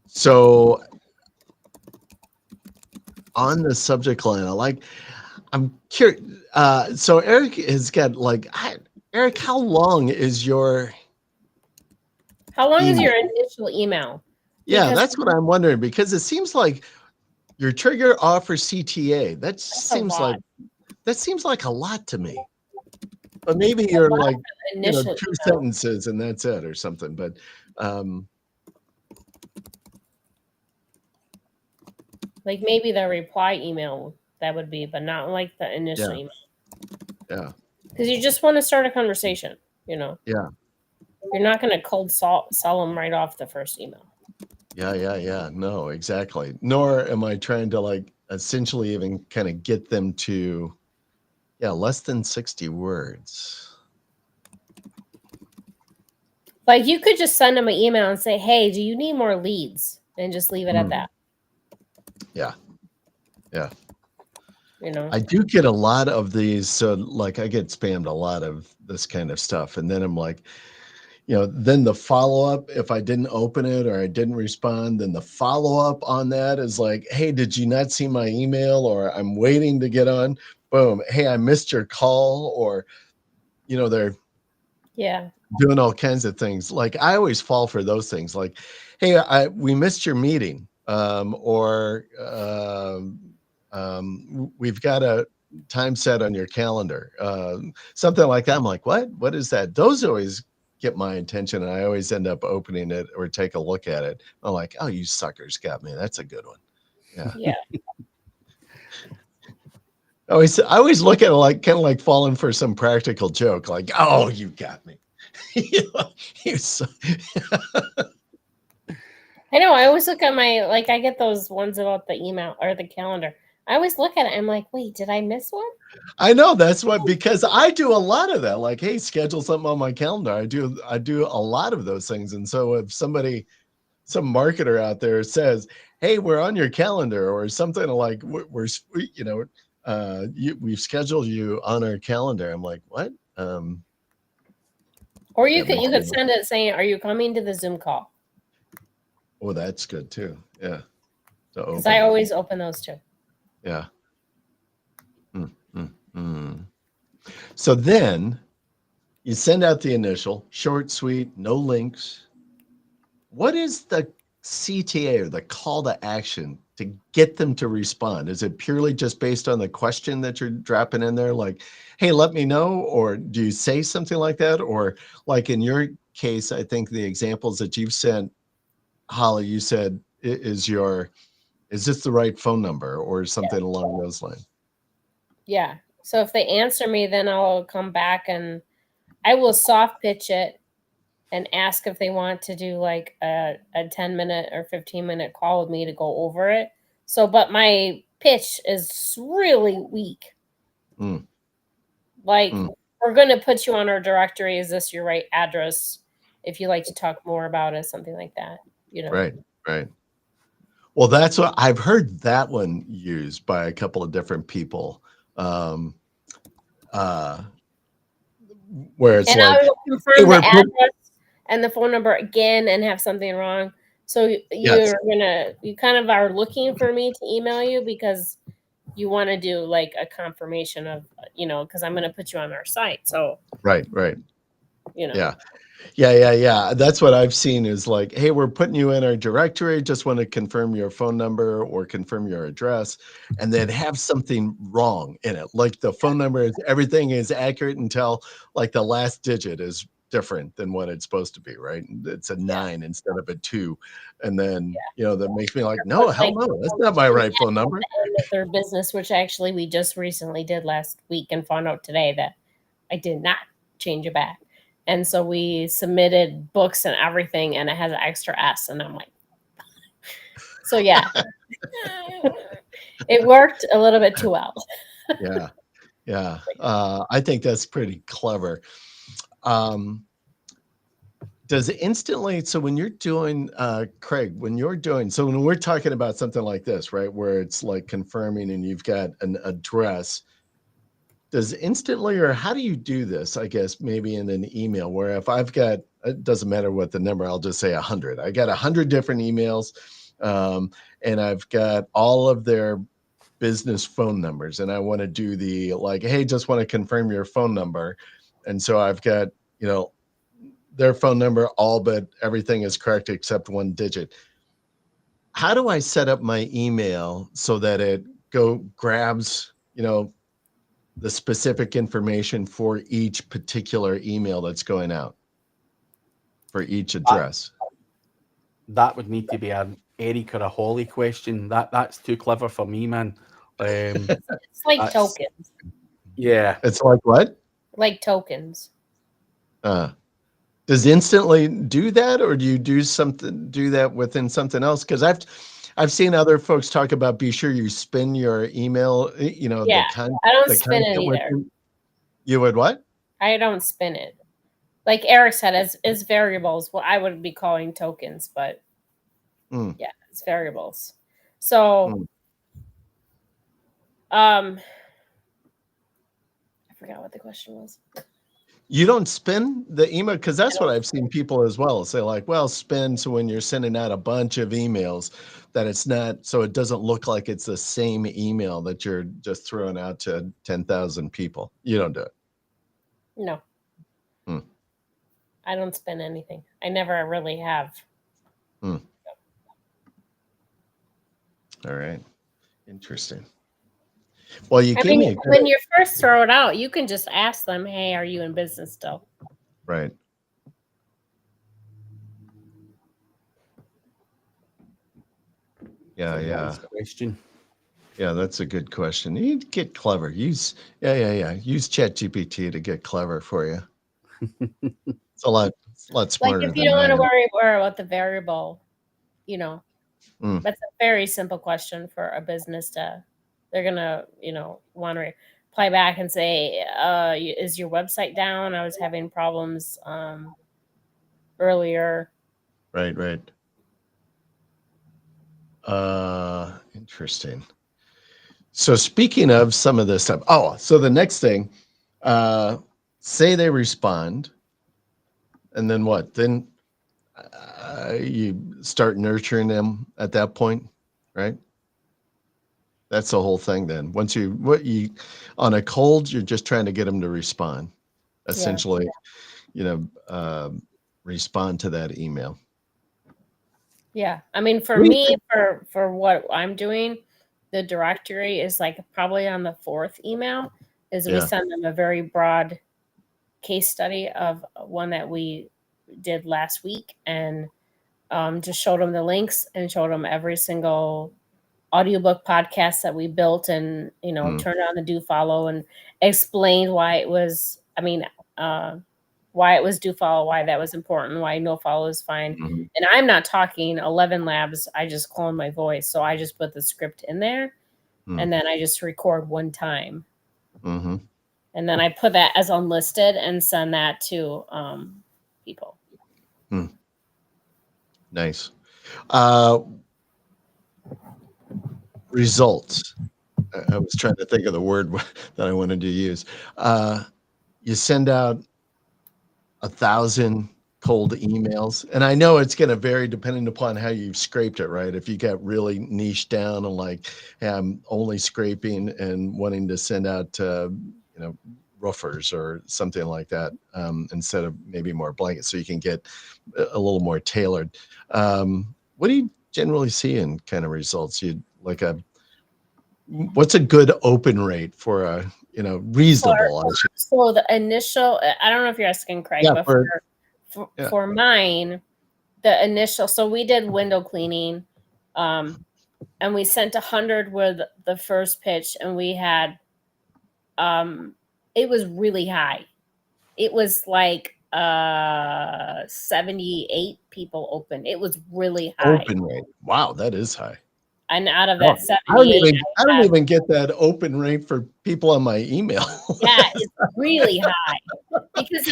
So on the subject line, I'm curious. So Eric has got Eric, how long is your How long is email? your initial email? Yeah, Because that's what I'm wondering, because it seems like your trigger off for CTA. that's a lot. That seems like a lot to me. But maybe A you're lot like, of initial two email. sentences and that's it or something. But Like maybe the reply email that would be, but not like the initial yeah, email. yeah, Because you just want to start a conversation, you know. yeah, You're not going to cold sell them right off the first email. yeah. No, exactly. Nor am I trying to like essentially even kind of get them to, less than 60 words. Like you could just send them an email and say, "Hey, do you need more leads?" and just leave it at that. Yeah. Yeah. You know. I do get a lot of these. So like I get spammed a lot of this kind of stuff. And then I'm like, then the follow-up, if I didn't open it or I didn't respond, then the follow-up on that is like, hey, did you not see my email? Or I'm waiting to get on. Boom. Hey, I missed your call. Or, they're doing all kinds of things. Like I always fall for those things. Like, hey, we missed your meeting. We've got a time set on your calendar. Something like that. I'm like, what? What is that? Those always get my attention, and I always end up opening it or take a look at it. I'm like, oh, you suckers got me. That's a good one. Yeah. I always look at it like kind of like falling for some practical joke, like, oh, you got me. I know. I always look at I get those ones about the email or the calendar. I always look at it. I'm like, wait, did I miss one? I know that's because I do a lot of that. Like, hey, schedule something on my calendar. I do a lot of those things. And so if some marketer out there says, hey, we're on your calendar or something like we've scheduled you on our calendar. I'm like, what? Or you could send it saying, are you coming to the Zoom call? Oh, that's good too. Yeah. Because I always open those too. Yeah. So then you send out the initial, short, sweet, no links. What is the CTA or the call to action to get them to respond? Is it purely just based on the question that you're dropping in there? Like, hey, let me know. Or do you say something like that? Or like in your case, I think the examples that you've sent, Holly, you said, is this the right phone number or something along those lines? Yeah. So if they answer me, then I'll come back and I will soft pitch it and ask if they want to do like a 10-minute or 15-minute call with me to go over it. So, but my pitch is really weak. Like, we're going to put you on our directory. Is this your right address? If you like to talk more about it, something like that, Right. Well, that's what I've heard that one used by a couple of different people. Where it's I will confirm the address and the phone number again and have something wrong. So you kind of are looking for me to email you because you want to do like a confirmation of, because I'm going to put you on our site. So right. Yeah. That's what I've seen is like, hey, we're putting you in our directory. Just want to confirm your phone number or confirm your address, and then have something wrong in it. Like the phone number everything is accurate until like the last digit is different than what it's supposed to be, right? It's a 9 instead of a 2. And then, that makes me like, no, hell no, that's not my right phone number. Their business, which actually we just recently did last week and found out today that I did not change it back. And so we submitted books and everything, and it has an extra S. And I'm like, so yeah, it worked a little bit too well. Yeah. I think that's pretty clever. Does it instantly, so when you're doing, Craig, when we're talking about something like this, right, where it's like confirming and you've got an address, does instantly, or how do you do this? I guess maybe in an email where if I've got, it doesn't matter what the number, I'll just say 100. I got 100 different emails, and I've got all of their business phone numbers, and I want to do the like, hey, just want to confirm your phone number. And so I've got, their phone number, all but everything is correct except one digit. How do I set up my email so that it grabs, the specific information for each particular email that's going out for each address? That would need to be an Eric or a Holly question. That's too clever for me, man. It's like tokens. Yeah. It's like what? Like tokens. Does Instantly do that, or do you do that within something else? Because I've seen other folks talk about be sure you spin your email, Yeah, I don't spin it either. You would what? I don't spin it. Like Eric said, as variables, what I would be calling tokens, but yeah, it's variables. So I forgot what the question was. You don't spin the email? Because that's what I've seen people as well say, like, well, spin, so when you're sending out a bunch of emails, that it's not, so it doesn't look like it's the same email that you're just throwing out to 10,000 people. You don't do it? No. I don't spin anything. I never really have. All right. Interesting. Well, when you first throw it out, you can just ask them, hey, are you in business still? Right. Yeah. Question. Yeah, that's a good question. You need to get clever. Use ChatGPT to get clever for you. It's a lot smarter. Like if you don't want to worry about the variable, that's a very simple question for a business to. They're gonna, want to reply back and say, "Is your website down? I was having problems earlier." Right. Interesting. So speaking of some of this stuff, so the next thing, say they respond, and then what? Then you start nurturing them at that point, right? That's the whole thing. Then once on a cold, you're just trying to get them to respond, essentially, respond to that email. Yeah. I mean, for me, for what I'm doing, the directory is like probably on the 4th email we send them a very broad case study of one that we did last week, and just showed them the links and showed them every single audiobook podcast that we built, and turned on the do follow and explained why it was why it was do follow, why that was important, why no follow is fine. And I'm not talking 11 labs. I just clone my voice, so I just put the script in there, and then I just record one time, and then I put that as unlisted and send that to people. Nice. Results. I was trying to think of the word that I wanted to use. You send out 1,000 cold emails, and I know it's going to vary depending upon how you've scraped it, right? If you got really niche down and like, hey, I'm only scraping and wanting to send out to, roofers or something like that, instead of maybe more blankets, so you can get a little more tailored. What do you generally see in kind of results? What's a good open rate for a reasonable? So the initial, I don't know if you're asking Craig, but for mine, the initial. So we did window cleaning, and we sent 100 with the first pitch, and we had, it was really high. It was like 78 people opened. It was really high. Open rate. Wow, that is high. And out of that 78, I don't even get that open rate for people on my email. Yeah, it's really high because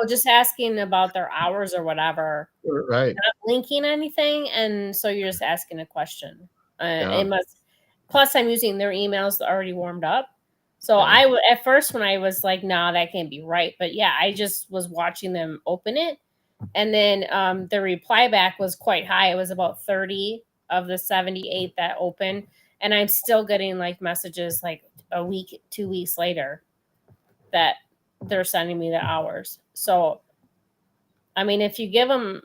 just asking about their hours or whatever, right? Not linking anything, and so you're just asking a question. It must. Plus, I'm using their emails already warmed up. So at first when I was like, nah, that can't be right. But yeah, I just was watching them open it. And then the reply back was quite high. It was about 30 of the 78 that opened. And I'm still getting like messages like a week, 2 weeks later that they're sending me the hours. So, I mean, if you give them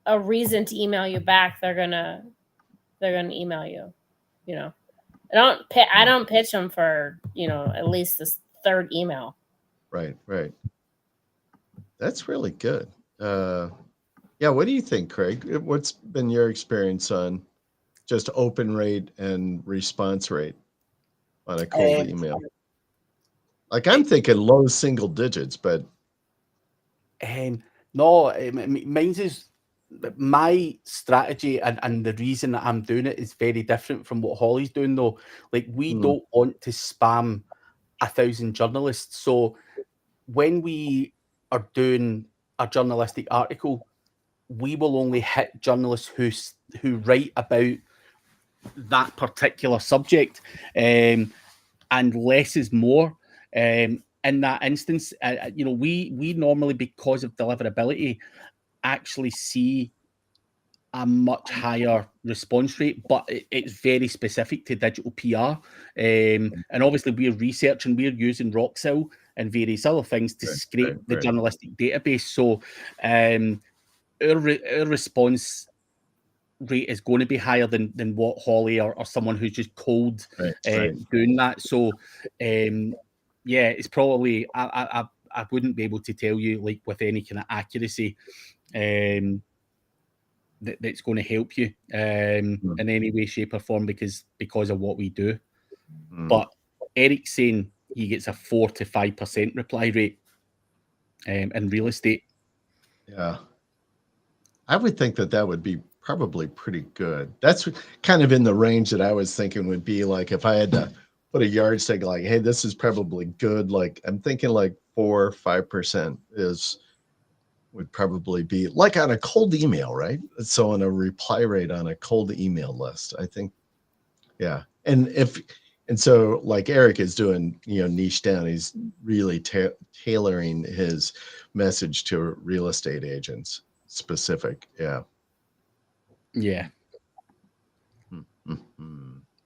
a reason to email you back, they're gonna email you. You know, I don't pitch them for, you know, at least this third email. Right. That's really good. Yeah, what do you think, Craig? What's been your experience on just open rate and response rate on a cold email? Like, I'm thinking low single digits, but no, mine's is my strategy, and the reason that I'm doing it is very different from what Holly's doing, though. Like, we don't want to spam 1,000 journalists. So when we are doing a journalistic article, we will only hit journalists who write about that particular subject, and less is more. In that instance, you know, we normally, because of deliverability, actually see a much higher response rate, but it's very specific to digital PR. And obviously we're researching, we're using Roxil and various other things to scrape the journalistic database. So our response rate is going to be higher than what Holly or someone who's just cold doing that. So yeah, it's probably, I wouldn't be able to tell you like with any kind of accuracy that's going to help you in any way, shape, or form because of what we do. But Eric's saying he gets a 4 to 5% reply rate in real estate. Yeah, I would think that would be probably pretty good. That's kind of in the range that I was thinking would be like if I had to put a yardstick, like, hey, this is probably good. Like, I'm thinking like 4 or 5% would probably be like on a cold email, right? So on a reply rate on a cold email list, I think, yeah. And so like Eric is doing, you know, niche down, he's really tailoring his message to real estate agents specific. Yeah. Yeah.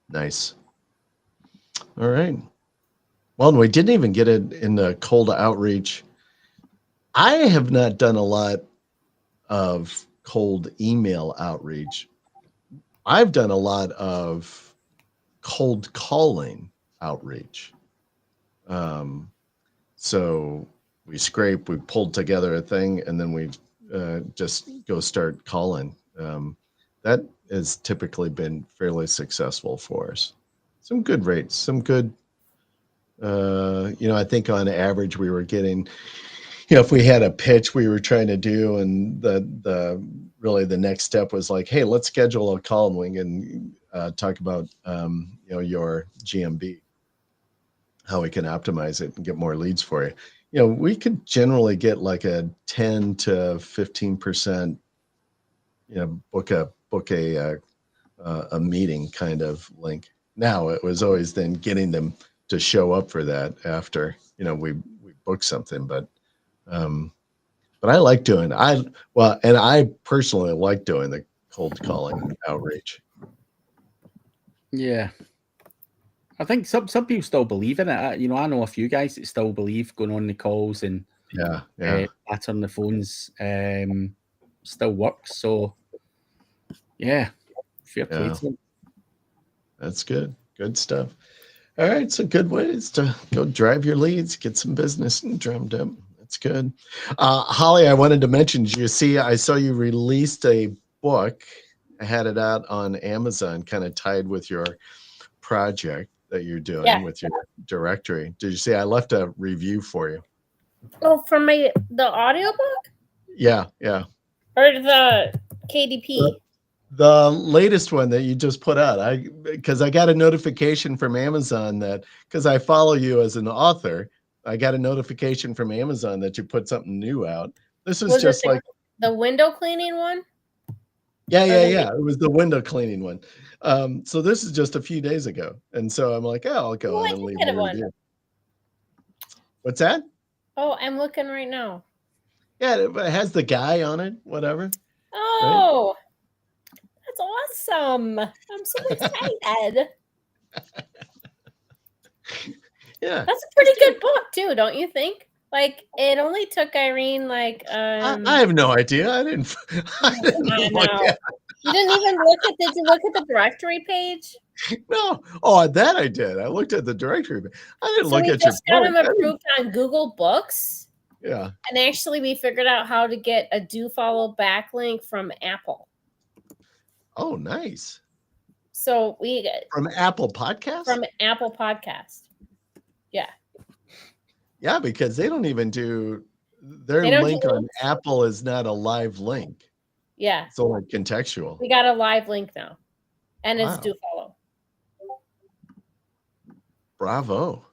Nice. All right. Well, and we didn't even get it in the cold outreach. I have not done a lot of cold email outreach. I've done a lot of cold calling outreach. So we pulled together a thing, and then we just go start calling. That has typically been fairly successful for us. Some good rates, some good, you know, I think on average we were getting, you know, if we had a pitch we were trying to do and really the next step was like, hey, let's schedule a call and we can talk about, you know, your GMB, how we can optimize it and get more leads for you. You know, we could generally get like a 10 to 15%, you know, book a meeting kind of link. Now it was always then getting them to show up for that after, you know, we booked something, but I like doing, and I personally like doing the cold calling outreach. Yeah. I think some people still believe in it. You know, I know a few guys that still believe going on the calls and answering the phones still works. So yeah, fair play to them. That's good. Good stuff. All right, so good ways to go drive your leads, get some business and drummed up. That's good. Holly, I wanted to mention, I saw you released a book. I had it out on Amazon, kind of tied with your project that you're doing with your directory. Did you see I left a review for you? Oh, for the audiobook? Yeah. Or the KDP? The latest one that you just put out. Because I got a notification from Amazon that, because I follow you as an author, I got a notification from Amazon that you put something new out. This was just like the window cleaning one. Yeah. It was the window cleaning one. So this is just a few days ago, and so I'm like, I'll go on and leave a review. What's that? Oh, I'm looking right now. Yeah, it has the guy on it. Whatever. Oh, right? That's awesome. I'm so excited. Yeah. That's a pretty good book too, don't you think? Like it only took Irene like I have no idea. I didn't look at You didn't even look at did you look at the directory page? No. Oh, that I did. I looked at the directory. I didn't So look we at your just got book. him approved on Google Books. Yeah. And actually we figured out how to get a do follow backlink from Apple. Oh, nice. So we From Apple Podcasts? from Apple Podcast. Yeah. Yeah, because they don't even do their They don't link do on links. Apple is not a live link. Yeah. It's only contextual. We got a live link now. And it's Wow. do follow. Bravo.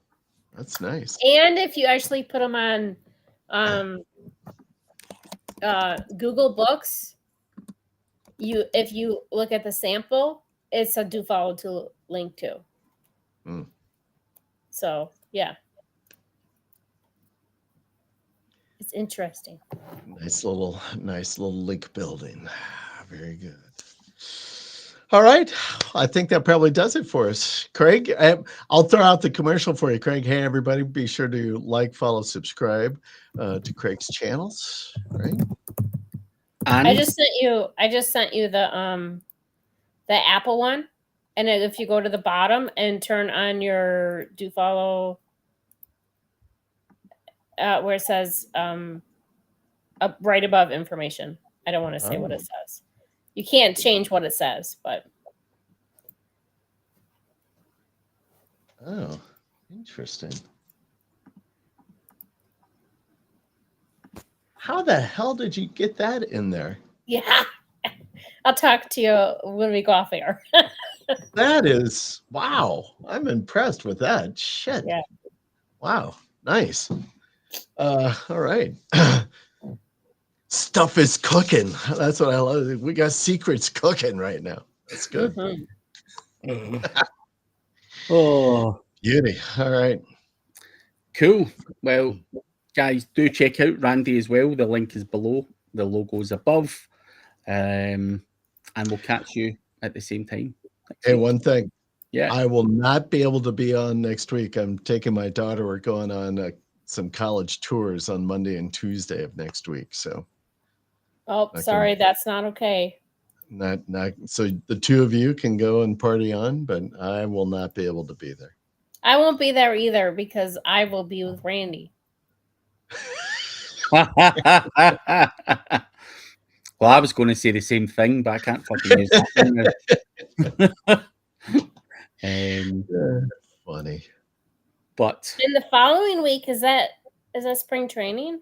That's nice. And if you actually put them on Google Books, if you look at the sample, it's a do follow to link to. Mm. So yeah, it's interesting. Nice little link building. Very good. All right. I think that probably does it for us. Craig, I'll throw out the commercial for you, Craig. Hey, everybody, be sure to like, follow, subscribe to Craig's channels. Right. And I just sent you the Apple one. And then if you go to the bottom and turn on your do follow where it says up right above information. I don't want to say what it says. You can't change what it says, but Oh, interesting. How the hell did you get that in there? yeah. I'll talk to you when we go off air. That is wow. I'm impressed with that. Shit. Yeah. Wow. Nice. All right. Stuff is cooking. That's what I love. We got secrets cooking right now. That's good. Mhm. oh, Beauty. All right. cool. Well, guys, do check out Randy as well. The link is below. The logo is above. And we'll catch you at the same time. Hey, one thing. Yeah. I will not be able to be on next week. I'm taking my daughter. We're going on some college tours on Monday and Tuesday of next week. So Oh, sorry, that's not okay. not so the two of you can go and party on, but I will not be able to be there. I won't be there either because I will be with Randy. Well, I was going to say the same thing, but I can't fucking use that. Funny. But In the following week, is that spring training?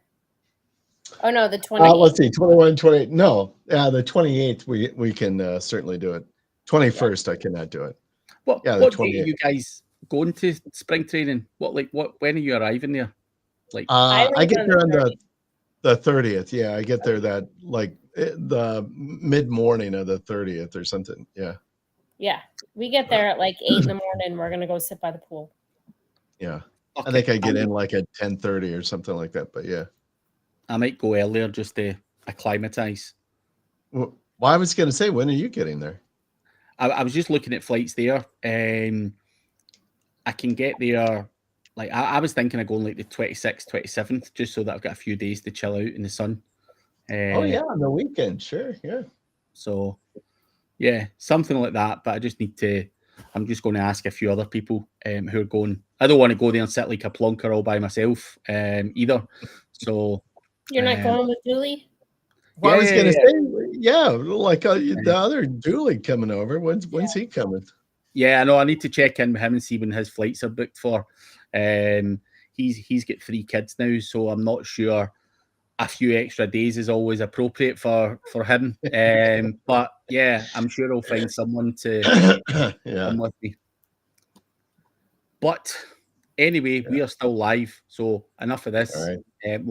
Oh no, the 28th. Let's see, 21, 28. No, the 28th we can certainly do it. 21st I cannot do it. what the date are 28th. you guys going to spring training? When are you arriving there? Like I leave get on there the on the 30th. Yeah, I get there that like the mid morning of the 30th or something. Yeah. Yeah, we get there at like 8 in the morning. We're gonna go sit by the pool. Yeah. okay, I think I get in like at 10:30 or something like that. But yeah. I might go earlier just to acclimatize. Well, I was going to say, when are you getting there? I was just looking at flights there. I can get there. Like I was thinking of going like the 26th, 27th, just so that I've got a few days to chill out in the sun. Oh yeah, on the weekend, sure, yeah. So yeah, something like that. But I just need to. I'm just going to ask a few other people who are going. I don't want to go there and sit like a plonker all by myself either. So You're not going with Julie? Well, I was going to yeah. say, yeah, like the other Dooley coming over. When's he coming? Yeah, I know. I need to check in with him and see when his flights are booked for. He's got 3 kids now, so I'm not sure a few extra days is always appropriate for him. But yeah, I'm sure I'll find someone to come with me. But anyway, we are still live, so enough of this. All right. We'll